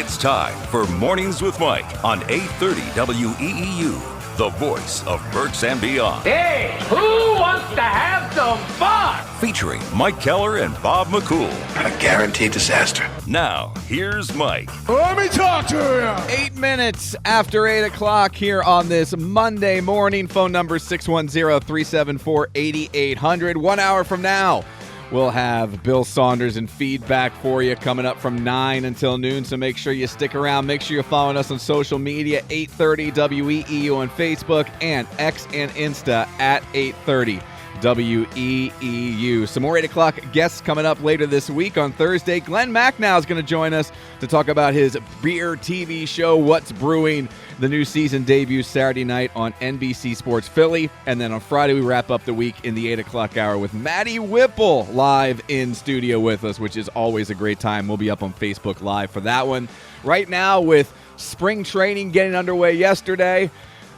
It's time for Mornings with Mike on 830 WEEU, the voice of Berks and beyond. Hey, who wants to have some fun? Featuring Mike Keller and Bob McCool. A guaranteed disaster. Now, here's Mike. Let me talk to you. 8 minutes after 8 o'clock here on this Monday morning. Phone number 610-374-8800. 1 hour from now, we'll have Bill Saunders and feedback for you coming up from 9 until noon, so make sure you stick around. Make sure you're following us on social media, 830 WEEU on Facebook, and X and Insta at 830 WEEU. Some more 8 o'clock guests coming up later this week on Thursday. Glenn Macnow is going to join us to talk about his beer TV show, What's Brewing. The new season debuts Saturday night on NBC Sports Philly. And then on Friday, we wrap up the week in the 8 o'clock hour with Maddie Whipple live in studio with us, which is always a great time. We'll be up on Facebook Live for that one. Right now, with spring training getting underway yesterday,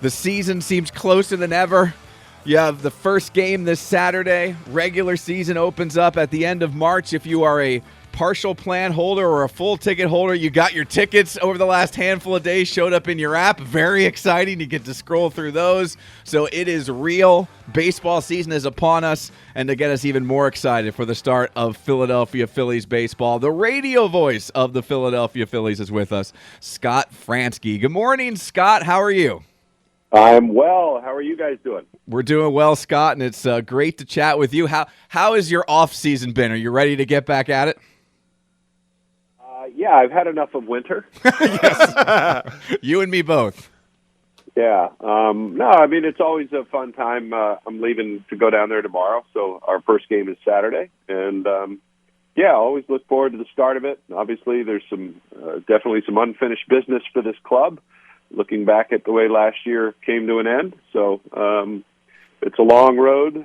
the season seems closer than ever. You have the first game this Saturday. Regular season opens up at the end of March. If you are a partial plan holder or a full ticket holder, you got your tickets over the last handful of days, showed up in your app. Very exciting. You get to scroll through those. So it is real. Baseball season is upon us. And to get us even more excited for the start of Philadelphia Phillies baseball, the radio voice of the Philadelphia Phillies is with us, Scott Franzke. Good morning, Scott. How are you? I'm well. How are you guys doing? We're doing well, Scott, and it's great to chat with you. How has your off season been? Are you ready to get back at it? Yeah, I've had enough of winter. Yes, you and me both. Yeah. No, I mean, it's always a fun time. I'm leaving to go down there tomorrow, so our first game is Saturday. And, yeah, I always look forward to the start of it. Obviously, there's definitely some unfinished business for this club, looking back at the way last year came to an end. So it's a long road,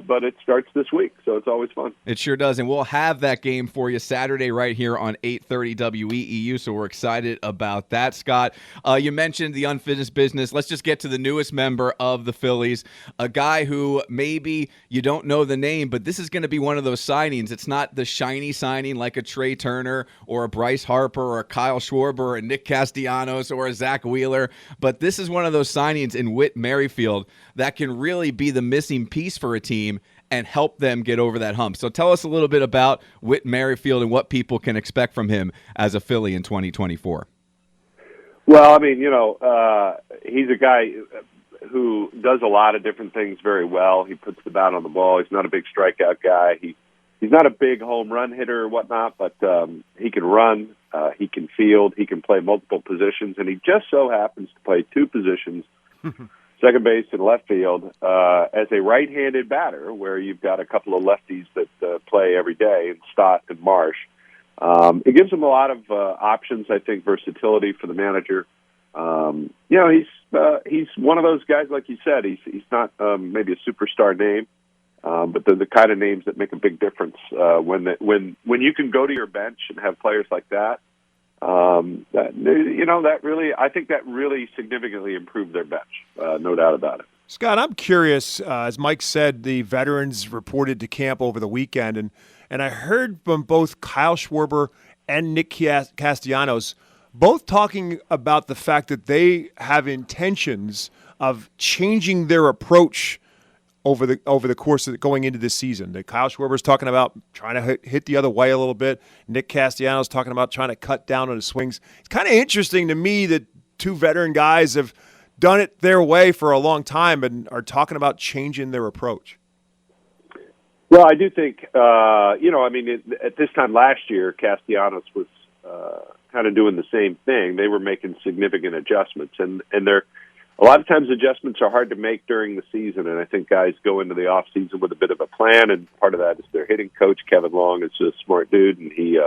but it starts this week, so it's always fun. It sure does, and we'll have that game for you Saturday right here on 830 WEEU, so we're excited about that, Scott. You mentioned the unfinished business. Let's just get to the newest member of the Phillies, a guy who maybe you don't know the name, but this is going to be one of those signings. It's not the shiny signing like a Trey Turner or a Bryce Harper or a Kyle Schwarber or a Nick Castellanos or a Zach Wheeler, but this is one of those signings in Whit Merrifield that can really be the missing piece for a team and help them get over that hump. So tell us a little bit about Whit Merrifield and what people can expect from him as a Philly in 2024. Well, I mean, he's a guy who does a lot of different things very well. He puts the bat on the ball. He's not a big strikeout guy. He's not a big home run hitter or whatnot, but he can run, he can field, he can play multiple positions, and he just so happens to play two positions, second base and left field, as a right-handed batter, where you've got a couple of lefties that play every day, in Stott and Marsh. It gives him a lot of options, I think, versatility for the manager. He's one of those guys, like you said. He's not maybe a superstar name, but they're the kind of names that make a big difference when you can go to your bench and have players like that. I think that really significantly improved their bench, no doubt about it. Scott, I'm curious, as Mike said, the veterans reported to camp over the weekend, and I heard from both Kyle Schwarber and Nick Castellanos both talking about the fact that they have intentions of changing their approach over the course of going into this season. Kyle Schwarber's talking about trying to hit the other way a little bit. Nick Castellanos talking about trying to cut down on his swings. It's kind of interesting to me that two veteran guys have done it their way for a long time and are talking about changing their approach. Well, I do think, at this time last year, Castellanos was kind of doing the same thing. They were making significant adjustments, and they're a lot of times adjustments are hard to make during the season, and I think guys go into the off season with a bit of a plan, and part of that is their hitting coach, Kevin Long, is a smart dude, and he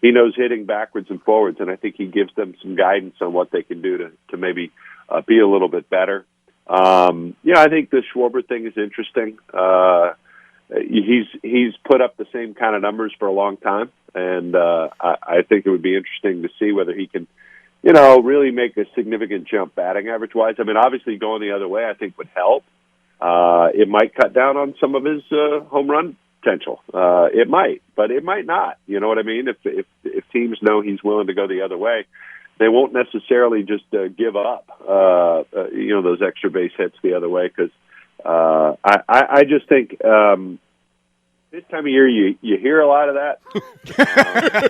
knows hitting backwards and forwards, and I think he gives them some guidance on what they can do to maybe be a little bit better. I think the Schwarber thing is interesting. He's put up the same kind of numbers for a long time, and I think it would be interesting to see whether he can really make a significant jump batting average-wise. I mean, obviously going the other way I think would help. It might cut down on some of his home run potential. It might, but it might not. You know what I mean? If teams know he's willing to go the other way, they won't necessarily just give up, those extra base hits the other way. Because I just think this time of year you hear a lot of that.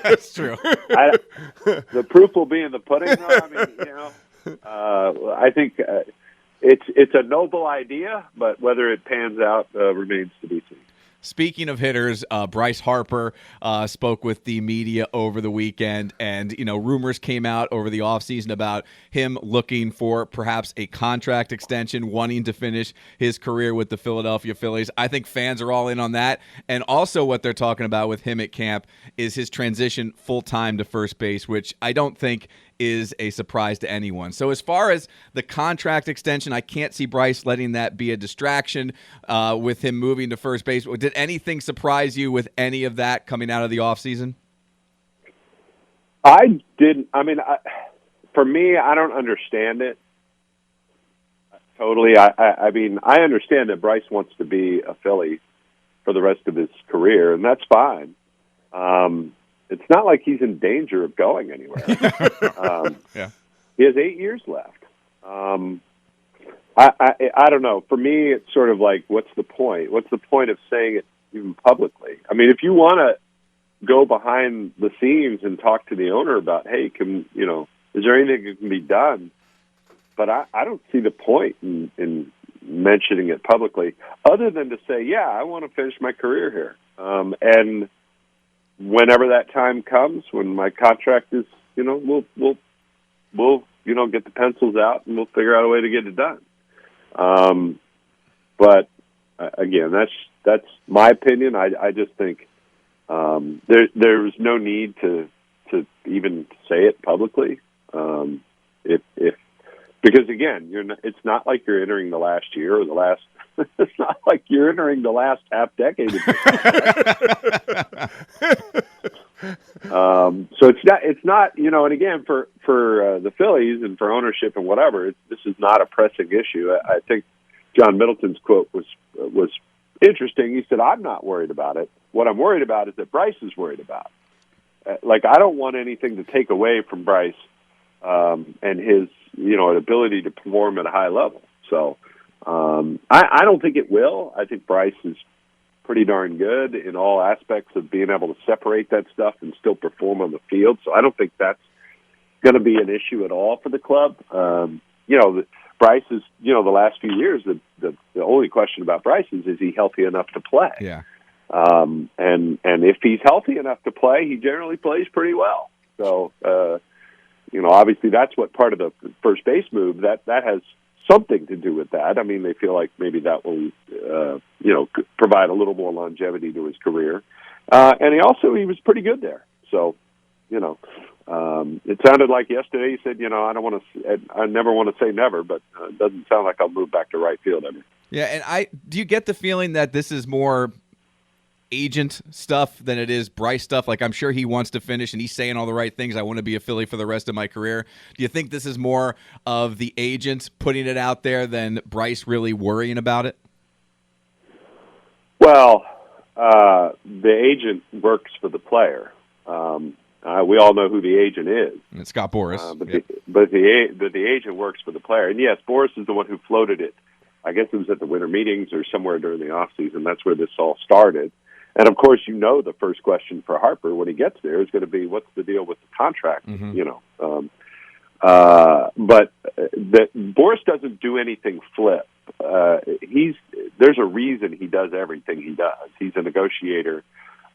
That's true. The proof will be in the pudding, though. I mean, I think it's a noble idea, but whether it pans out remains to be seen. Speaking of hitters, Bryce Harper spoke with the media over the weekend, and rumors came out over the offseason about him looking for perhaps a contract extension, wanting to finish his career with the Philadelphia Phillies. I think fans are all in on that, and also what they're talking about with him at camp is his transition full-time to first base, which I don't think is a surprise to anyone. So as far as the contract extension, I can't see Bryce letting that be a distraction with him moving to first base. Did anything surprise you with any of that coming out of the offseason? I didn't. I mean, for me, I don't understand it totally. I mean, I understand that Bryce wants to be a Philly for the rest of his career, and that's fine. It's not like he's in danger of going anywhere. Yeah. He has 8 years left. I don't know. For me, it's sort of like, what's the point? What's the point of saying it even publicly? I mean, if you want to go behind the scenes and talk to the owner about, hey, is there anything that can be done? But I don't see the point in mentioning it publicly, other than to say, yeah, I want to finish my career here. And whenever that time comes, when my contract is, we'll get the pencils out and we'll figure out a way to get it done. But again, that's my opinion. I just think there's no need to even say it publicly. Because again, it's not like you're entering the last year or the last. It's not like you're entering the last half decade. So it's not. And again, for the Phillies and for ownership and whatever, this is not a pressing issue. I think John Middleton's quote was interesting. He said, "I'm not worried about it. What I'm worried about is that Bryce is worried about. I don't want anything to take away from Bryce and his ability to perform at a high level." So. I don't think it will. I think Bryce is pretty darn good in all aspects of being able to separate that stuff and still perform on the field. So I don't think that's going to be an issue at all for the club. Bryce is, the last few years, the only question about Bryce is he healthy enough to play? Yeah. And if he's healthy enough to play, he generally plays pretty well. So, obviously that's what part of the first base move, that has something to do with that. I mean, they feel like maybe that will, provide a little more longevity to his career. And he was pretty good there. So, it sounded like yesterday he said, I never want to say never, but it doesn't sound like I'll move back to right field ever. Yeah, and do you get the feeling that this is more agent stuff than it is Bryce stuff? Like, I'm sure he wants to finish and he's saying all the right things. I want to be a Philly for the rest of my career. Do you think this is more of the agents putting it out there than Bryce really worrying about it? Well, the agent works for the player. We all know who the agent is. It's Scott Boras. But the agent works for the player. And yes, Boras is the one who floated it. I guess it was at the winter meetings or somewhere during the off season. That's where this all started. And of course, the first question for Harper when he gets there is going to be, what's the deal with the contract? Mm-hmm. But Boras doesn't do anything flip. There's a reason he does everything he does. He's a negotiator,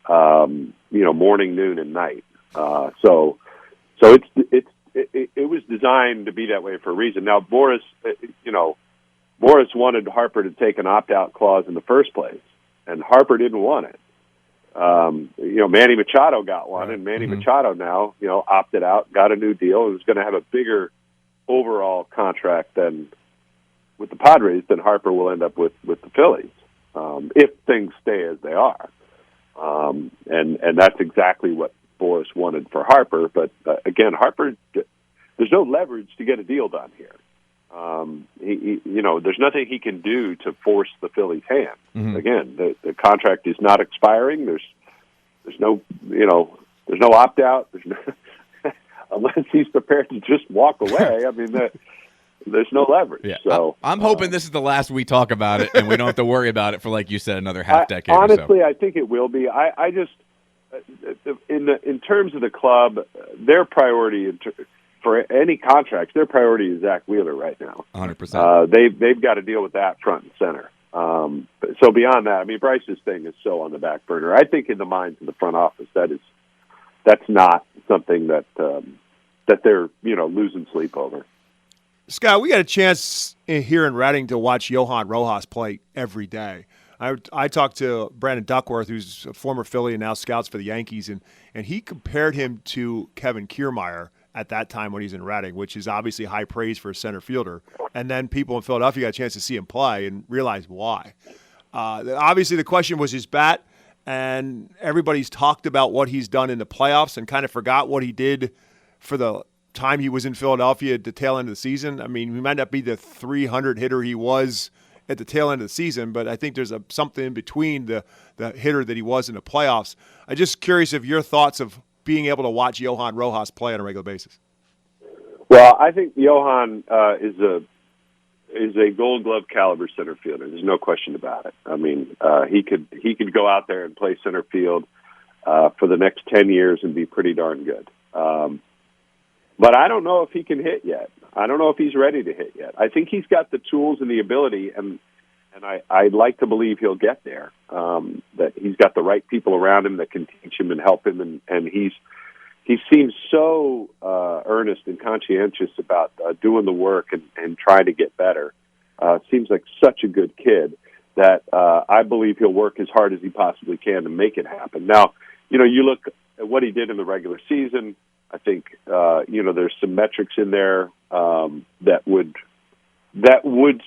morning, noon, and night. So it was designed to be that way for a reason. Now, Boras wanted Harper to take an opt-out clause in the first place, and Harper didn't want it. Manny Machado got one, and Manny Machado now, opted out, got a new deal, and is going to have a bigger overall contract than with the Padres than Harper will end up with the Phillies, if things stay as they are. And that's exactly what Boras wanted for Harper. But again, Harper, there's no leverage to get a deal done here. There's nothing he can do to force the Phillies' hand. Mm-hmm. Again, the contract is not expiring. There's no, opt out. There's no, unless he's prepared to just walk away. I mean, there's no leverage. Yeah. So I'm hoping this is the last we talk about it, and we don't have to worry about it for, like you said, another half decade. Honestly, or so. I think it will be. I just in terms of the club, their priority for any contracts, their priority is Zach Wheeler right now. 100%. They've got to deal with that front and center. So beyond that, I mean, Bryce's thing is so on the back burner. I think in the minds of the front office, that's not something that they're losing sleep over. Scott, we got a chance here in Reading to watch Johan Rojas play every day. I talked to Brandon Duckworth, who's a former Philly and now scouts for the Yankees, and he compared him to Kevin Kiermaier at that time when he's in Reading, which is obviously high praise for a center fielder. And then people in Philadelphia got a chance to see him play and realize why. Obviously, the question was his bat, and everybody's talked about what he's done in the playoffs and kind of forgot what he did for the time he was in Philadelphia at the tail end of the season. I mean, he might not be the 300 hitter he was at the tail end of the season, but I think there's something in between the hitter that he was in the playoffs. I'm just curious of your thoughts of being able to watch Johan Rojas play on a regular basis. Well, I think Johan is a Gold Glove caliber center fielder. There's no question about it. I mean, he could go out there and play center field for the next 10 years and be pretty darn good. But I don't know if he can hit yet. I don't know if he's ready to hit yet. I think he's got the tools and the ability, and I'd like to believe he'll get there. That he's got the right people around him that can teach him and help him, and he seems so earnest and conscientious about doing the work and trying to get better. Seems like such a good kid that I believe he'll work as hard as he possibly can to make it happen. Now, you look at what he did in the regular season. I think there's some metrics in there that would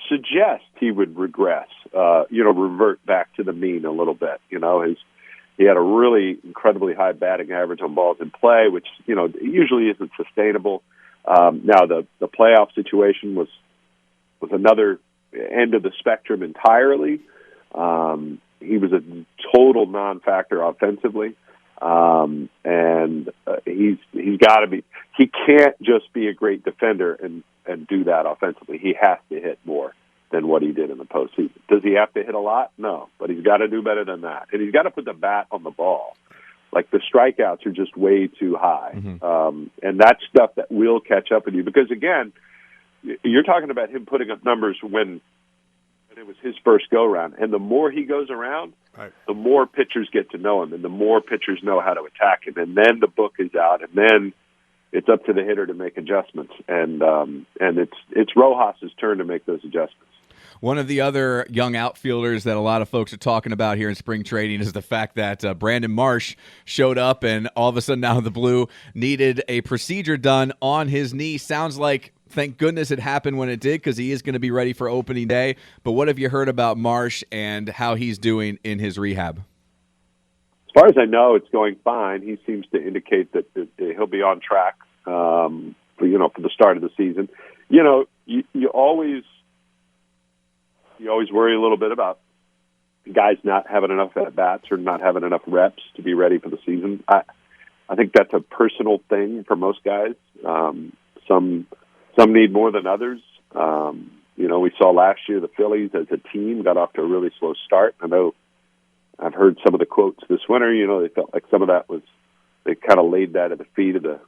suggest he would regress, revert back to the mean a little bit. He had a really incredibly high batting average on balls in play, which usually isn't sustainable. Now the playoff situation was another end of the spectrum entirely. He was a total non-factor offensively. And he's got to be. He can't just be a great defender and do that offensively. He has to hit more than what he did in the postseason. Does he have to hit a lot? No, but he's got to do better than that, and he's got to put the bat on the ball. Like the strikeouts are just way too high, and that's stuff that will catch up with you. Because again, you're talking about him putting up numbers when it was his first go-around, and the more he goes around, right, the more pitchers get to know him, and the more pitchers know how to attack him, and then the book is out, and then it's up to the hitter to make adjustments, and it's Rojas's turn to make those adjustments. One of the other young outfielders that a lot of folks are talking about here in spring training is the fact that Brandon Marsh showed up and all of a sudden out of the blue needed a procedure done on his knee. Sounds like, thank goodness it happened when it did, because he is going to be ready for opening day. But what have you heard about Marsh and how he's doing in his rehab? As far as I know, it's going fine. He seems to indicate that he'll be on track for the start of the season. You always worry a little bit about guys not having enough at-bats or not having enough reps to be ready for the season. I think that's a personal thing for most guys. Some need more than others. We saw last year the Phillies as a team got off to a really slow start. I know I've heard some of the quotes this winter. They felt like some of that was, they kind of laid that at the feet of the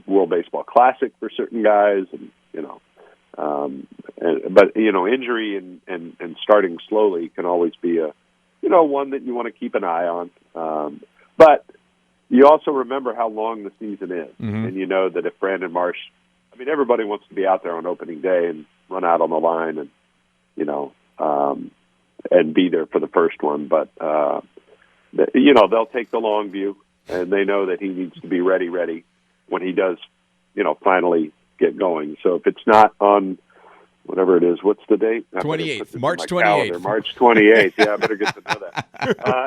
World Baseball Classic for certain guys, but injury and starting slowly can always be a one that you want to keep an eye on. But you also remember how long the season is, and you know that if Brandon Marsh, everybody wants to be out there on opening day and run out on the line and and be there for the first one, but they'll take the long view, and they know that he needs to be ready when he does finally get going. So if it's not on whatever it is, what's the date? 28th, March 28th. March 28th. Yeah, I better get to know that.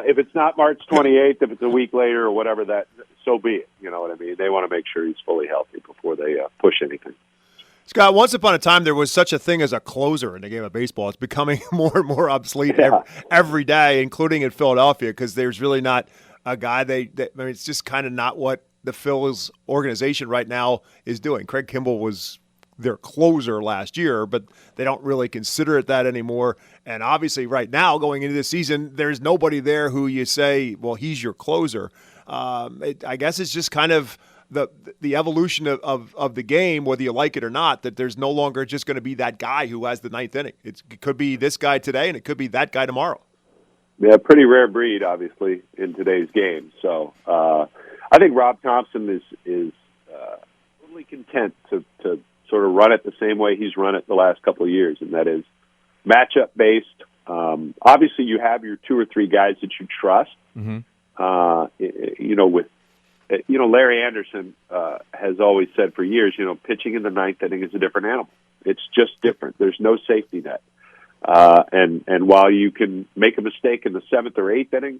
If it's not March 28th, if it's a week later or whatever, that so be it. You know what I mean? They want to make sure he's fully healthy before they push anything. Scott, once upon a time, there was such a thing as a closer in the game of baseball. It's becoming more and more obsolete every day, including in Philadelphia, because there's really not a guy I mean, it's just kind of not what the Phillies organization right now is doing. Craig Kimbrell was their closer last year, but they don't really consider it that anymore. And obviously right now going into the season, there's nobody there who you say, well, he's your closer. I guess it's just kind of the evolution of the game, whether you like it or not, that there's no longer just going to be that guy who has the ninth inning. It could be this guy today, and it could be that guy tomorrow. Yeah, pretty rare breed, obviously, in today's game. So I think Rob Thompson is totally content to sort of run it the same way he's run it the last couple of years, and that is matchup-based. Obviously, you have your 2 or 3 guys that you trust. Mm-hmm. Larry Anderson has always said for years, pitching in the ninth inning is a different animal. It's just different. There's no safety net. And while you can make a mistake in the 7th or 8th inning,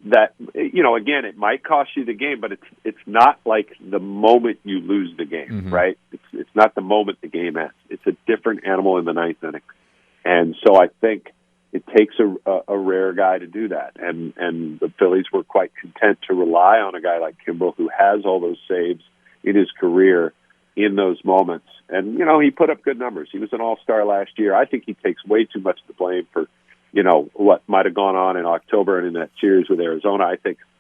that, again, it might cost you the game, but it's not like the moment you lose the game, mm-hmm. right? It's not the moment the game ends. It's a different animal in the ninth inning. And so I think it takes a rare guy to do that. And the Phillies were quite content to rely on a guy like Kimbrell, who has all those saves in his career in those moments. And, he put up good numbers. He was an all-star last year. I think he takes way too much of the blame for, what might have gone on in October and in that series with Arizona. I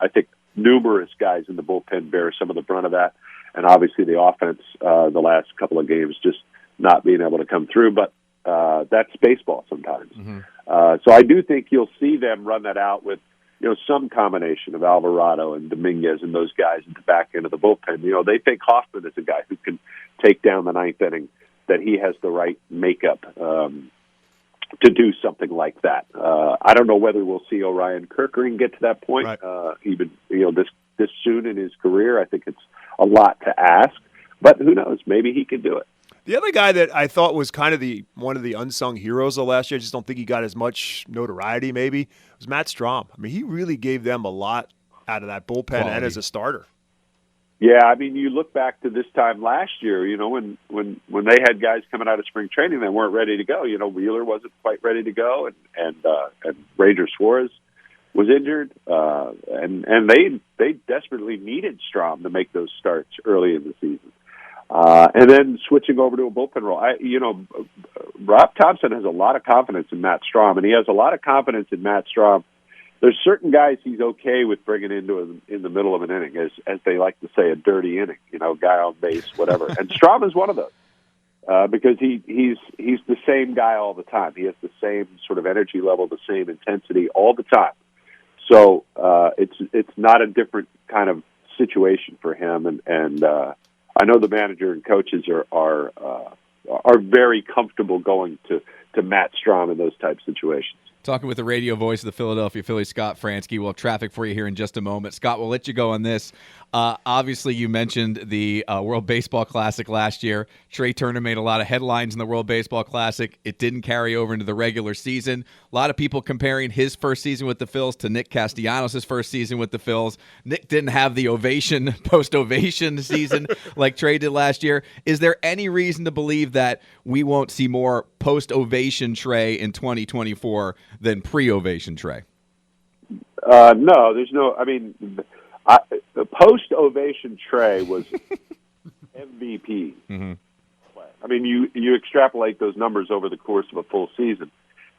think numerous guys in the bullpen bear some of the brunt of that. And obviously the offense, the last couple of games, just not being able to come through. But that's baseball sometimes. Mm-hmm. So I do think you'll see them run that out with, some combination of Alvarado and Dominguez and those guys at the back end of the bullpen. They think Hoffman is a guy who can take down the ninth inning, that he has the right makeup to do something like that. I don't know whether we'll see Orion Kerkering get to that point, right. Even this soon in his career. I think it's a lot to ask, but who knows? Maybe he could do it. The other guy that I thought was kind of one of the unsung heroes of last year, I just don't think he got as much notoriety maybe, was Matt Strahm. I mean, he really gave them a lot out of that bullpen and as a starter. Yeah, I mean, you look back to this time last year, when they had guys coming out of spring training that weren't ready to go. Wheeler wasn't quite ready to go, and Ranger Suarez was injured, and they desperately needed Strahm to make those starts early in the season. And then switching over to a bullpen role. Rob Thompson has a lot of confidence in Matt Strahm, and he has a lot of confidence in Matt Strahm. There's certain guys he's okay with bringing in the middle of an inning, as they like to say, a dirty inning, guy on base, whatever. And Strahm is one of those because he's the same guy all the time. He has the same sort of energy level, the same intensity all the time. So it's not a different kind of situation for him, and I know the manager and coaches are very comfortable going to Matt Strahm in those type situations. Talking with the radio voice of the Philadelphia Phillies, Scott Franzke. We'll have traffic for you here in just a moment. Scott, we'll let you go on this. Obviously, you mentioned the World Baseball Classic last year. Trey Turner made a lot of headlines in the World Baseball Classic. It didn't carry over into the regular season. A lot of people comparing his first season with the Phils to Nick Castellanos' first season with the Phils. Nick didn't have the post-ovation season like Trey did last year. Is there any reason to believe that we won't see more post-ovation Trey in 2024 than pre-ovation Trey? No, there's no. I mean, the post-ovation Trey was MVP. Mm-hmm. I mean, you extrapolate those numbers over the course of a full season,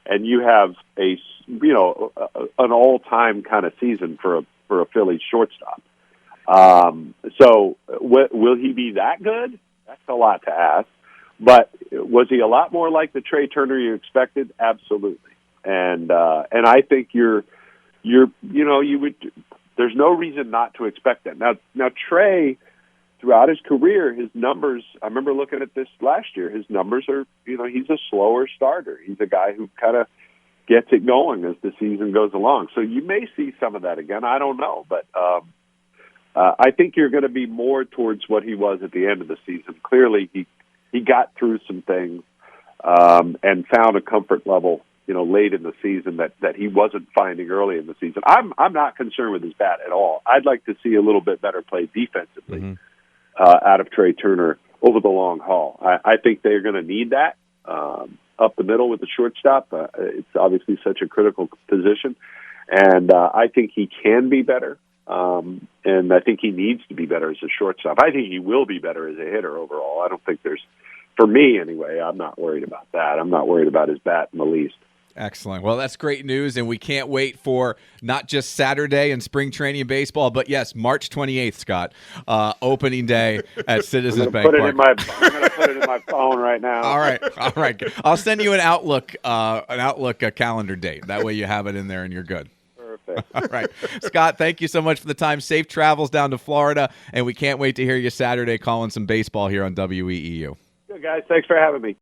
and you have an all-time kind of season for a Phillies shortstop. So will he be that good? That's a lot to ask. But was he a lot more like the Trey Turner you expected? Absolutely. And I think you would. There's no reason not to expect that. Now Trey, throughout his career, his numbers. I remember looking at this last year. His numbers are, he's a slower starter. He's a guy who kind of gets it going as the season goes along. So you may see some of that again. I don't know, but I think you're going to be more towards what he was at the end of the season. Clearly, he got through some things and found a comfort level, late in the season that he wasn't finding early in the season. I'm not concerned with his bat at all. I'd like to see a little bit better play defensively out of Trey Turner over the long haul. I think they're going to need that up the middle with the shortstop. It's obviously such a critical position, and I think he can be better. And I think he needs to be better as a shortstop. I think he will be better as a hitter overall. I don't think for me anyway, I'm not worried about that. I'm not worried about his bat in the least. Excellent. Well, that's great news, and we can't wait for not just Saturday and spring training baseball, but yes, March 28th, Scott, opening day at Citizens Bank Park. I'm going to put it in my phone right now. All right. I'll send you an Outlook calendar date. That way you have it in there and you're good. Perfect. All right. Scott, thank you so much for the time. Safe travels down to Florida, and we can't wait to hear you Saturday calling some baseball here on WEEU. Good, guys. Thanks for having me.